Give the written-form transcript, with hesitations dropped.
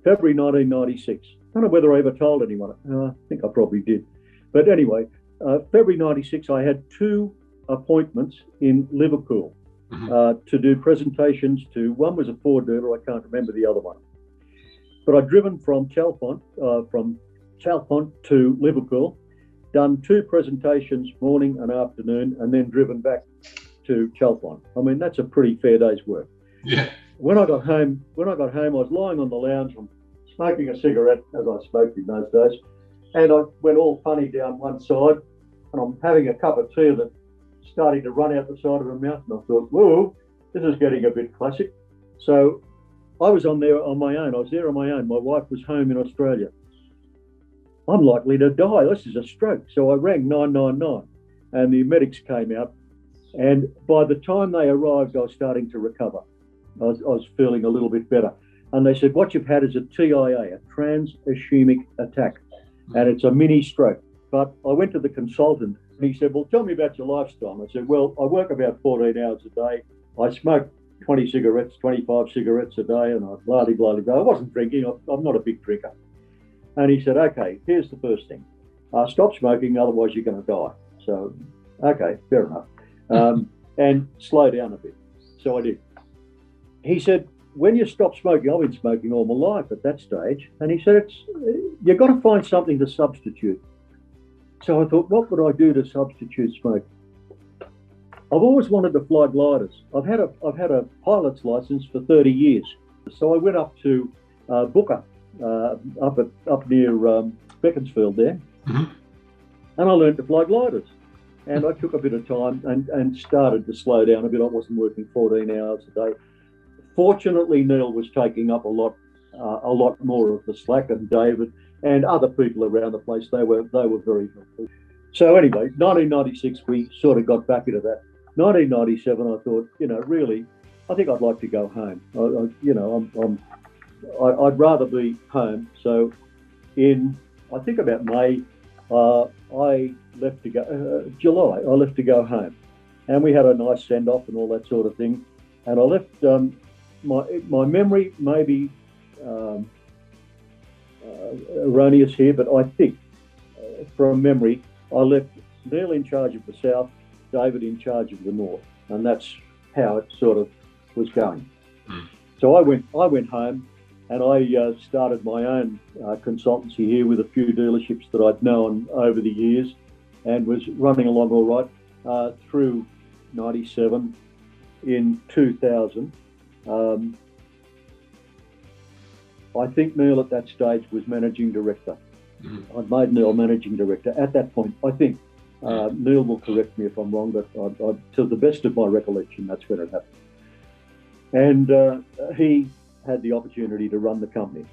February 1996. I don't know whether I ever told anyone. I think I probably did. But anyway, February 96, I had two appointments in Liverpool to do presentations to, one was a Ford dealer, I can't remember the other one. But I'd driven from Chalfont to Liverpool, done two presentations, morning and afternoon, and then driven back to Chalfont. I mean, that's a pretty fair day's work. Yeah. When I got home, I was lying on the lounge, I'm smoking a cigarette, as I smoked in those days, and I went all funny down one side, and I'm having a cup of tea that's starting to run out the side of my mouth, and I thought, whoa, this is getting a bit classic. So I was on there on my own. I was there on my own. My wife was home in Australia. I'm likely to die. This is a stroke. So I rang 999, and the medics came out, and by the time they arrived, I was starting to recover. I was feeling a little bit better. And they said, what you've had is a TIA, a trans-ischemic attack, and it's a mini stroke. But I went to the consultant, and he said, well, tell me about your lifestyle. I said, well, I work about 14 hours a day. I smoke 20 cigarettes, 25 cigarettes a day, and I blah-de-blah-de-blah. I wasn't drinking. I'm not a big drinker. And he said, okay, here's the first thing. Stop smoking, otherwise you're going to die. So, okay, fair enough. And slow down a bit. So I did. He said, when you stop smoking, I've been smoking all my life at that stage, and he said, you've got to find something to substitute. So I thought, what would I do to substitute smoke? I've always wanted to fly gliders. I've had a pilot's license for 30 years. So I went up to Booker, up near Beaconsfield there, and I learned to fly gliders. And I took a bit of time and started to slow down a bit. I wasn't working 14 hours a day. Fortunately, Neil was taking up a lot more of the slack, and David and other people around the place. They were very helpful. So anyway, 1996, we sort of got back into that. 1997, I thought, really, I think I'd like to go home. I'd rather be home. So I think about May, I left to go, July, I left to go home. And we had a nice send-off and all that sort of thing. And I left, my memory may be erroneous here, but I think from memory, I left Neil in charge of the south, David in charge of the north. And that's how it sort of was going. So I went home, and I started my own consultancy here with a few dealerships that I'd known over the years, and was running along all right through 97. In 2000, I think Neil at that stage was managing director. I'd made Neil managing director at that point. I think Neil will correct me if I'm wrong, but to the best of my recollection, that's when it happened. And he had the opportunity to run the company.